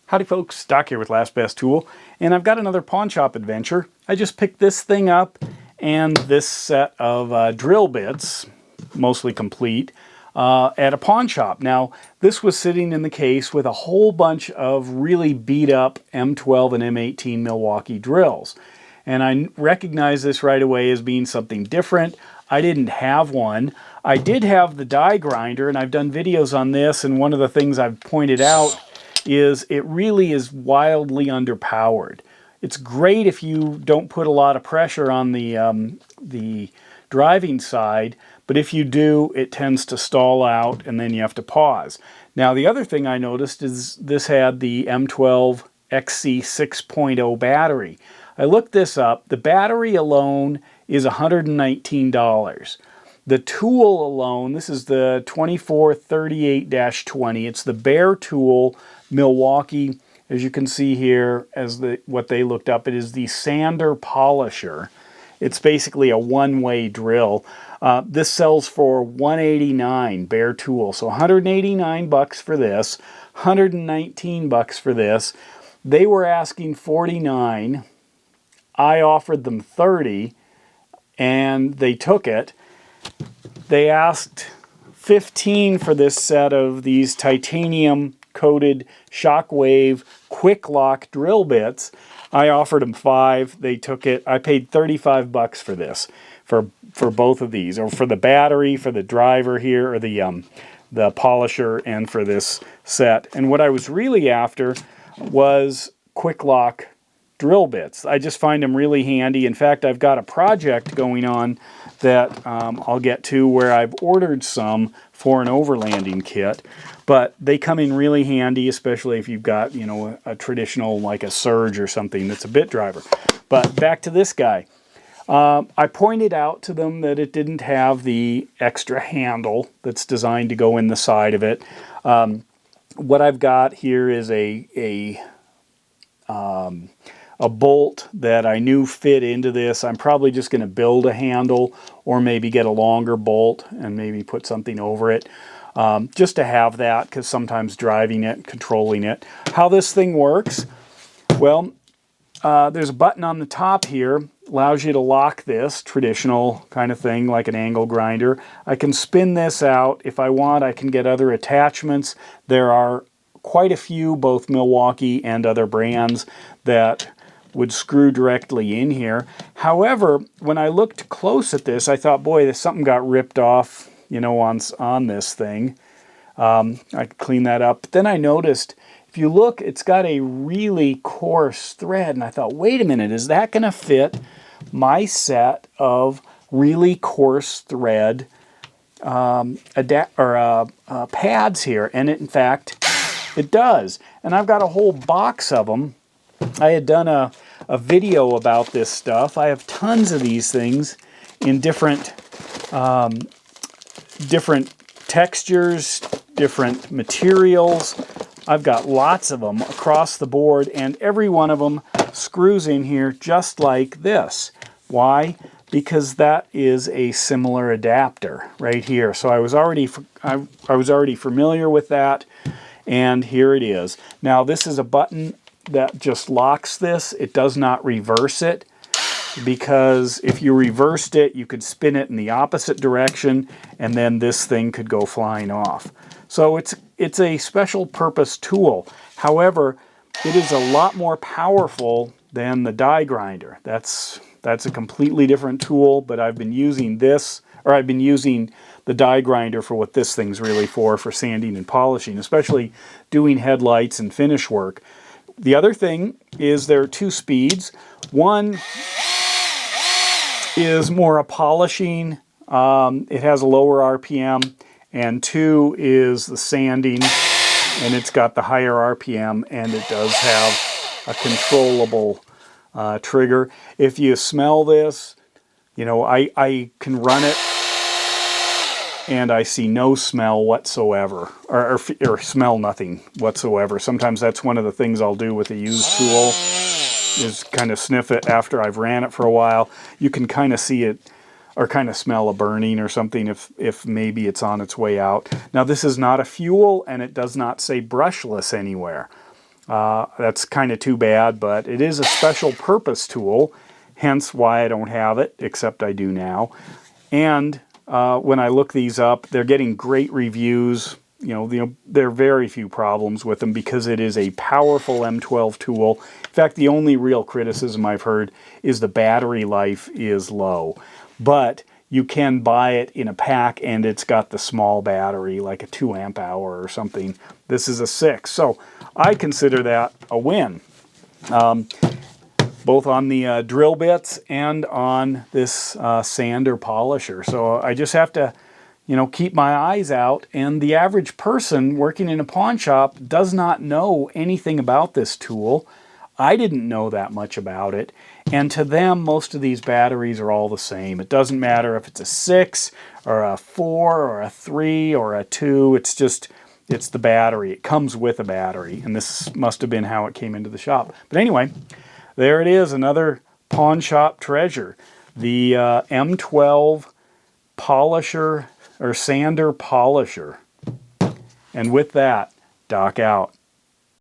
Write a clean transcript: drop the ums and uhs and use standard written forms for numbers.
Howdy folks, Doc here with Last Best Tool, and I've got another pawn shop adventure. I just picked this thing up and this set of drill bits, mostly complete, at a pawn shop. Now, this was sitting in the case with a whole bunch of really beat up M12 and M18 Milwaukee drills. And I recognize this right away as being something different. I didn't have one. I did have the die grinder, and I've done videos on this, and one of the things I've pointed out is it really is wildly underpowered. It's great if you don't put a lot of pressure on the driving side, but if you do, it tends to stall out and then you have to pause. Now, the other thing I noticed is this had the M12 XC6.0 battery. I looked this up. The battery alone is $119. The tool alone, this is the 2438-20. It's the bare tool Milwaukee, as you can see here, as what they looked up. It is the Sander polisher. It's basically a one-way drill. This sells for $189 bare tool, so $189 for this, $119 for this. They were asking $49. I offered them $30, and they took it. They asked $15 for this set of these titanium coated Shockwave quick lock drill bits. I offered them $5. They took it. I paid $35 for this, for both of these, or for the battery, for the driver here, or the polisher, and for this set. And what I was really after was quick lock drill bits. I just find them really handy. In fact, I've got a project going on that I'll get to where I've ordered some for an overlanding kit, but they come in really handy, especially if you've got, you know, a traditional, like a Surge or something that's a bit driver. But back to this guy. I pointed out to them that it didn't have the extra handle that's designed to go in the side of it. What I've got here is a bolt that I knew fit into this. I'm probably just going to build a handle or maybe get a longer bolt and maybe put something over it, just to have that, because sometimes driving it, controlling it. How this thing works, well, there's a button on the top here, allows you to lock this, traditional kind of thing, like an angle grinder. I can spin this out. If I want, I can get other attachments. There are quite a few, both Milwaukee and other brands, that would screw directly in here. However, when I looked close at this, I thought, boy, there's something got ripped off, you know, on this thing. I could clean that up. But then I noticed, if you look, it's got a really coarse thread, and I thought, wait a minute, is that going to fit my set of really coarse thread pads here? And in fact, it does. And I've got a whole box of them. I had done a video about this stuff. I have tons of these things in different textures, different materials. I've got lots of them across the board, and every one of them screws in here just like this. Why? Because that is a similar adapter right here. So I was already familiar with that, and here it is. Now this is a button that just locks this. It does not reverse it, because if you reversed it, you could spin it in the opposite direction, and then this thing could go flying off. So it's a special purpose tool. However, it is a lot more powerful than the die grinder. That's a completely different tool, but I've been using this, or I've been using the die grinder for what this thing's really for sanding and polishing, especially doing headlights and finish work. The other thing is there are two speeds. One is more a polishing. It has a lower RPM. And two is the sanding, and it's got the higher RPM, and it does have a controllable trigger. If you smell this, you know, I can run it, and I see no smell whatsoever, or smell nothing whatsoever. Sometimes that's one of the things I'll do with a used tool, is kind of sniff it after I've ran it for a while. You can kind of see it, or kind of smell a burning or something if maybe it's on its way out. Now this is not a fuel, and it does not say brushless anywhere. That's kind of too bad, but it is a special purpose tool, hence why I don't have it, except I do now. And when I look these up, they're getting great reviews. There are very few problems with them because it is a powerful M12 tool. In fact, the only real criticism I've heard is the battery life is low. But you can buy it in a pack and it's got the small battery, like a 2 amp hour or something. This is a 6. So I consider that a win. Both on the drill bits and on this sander polisher. So I just have to, keep my eyes out. And the average person working in a pawn shop does not know anything about this tool. I didn't know that much about it. And to them, most of these batteries are all the same. It doesn't matter if it's a 6 or a 4 or a 3 or a 2. It's the battery. It comes with a battery. And this must have been how it came into the shop. But anyway, there it is, another pawn shop treasure. The M12 polisher or sander polisher. And with that, Doc out.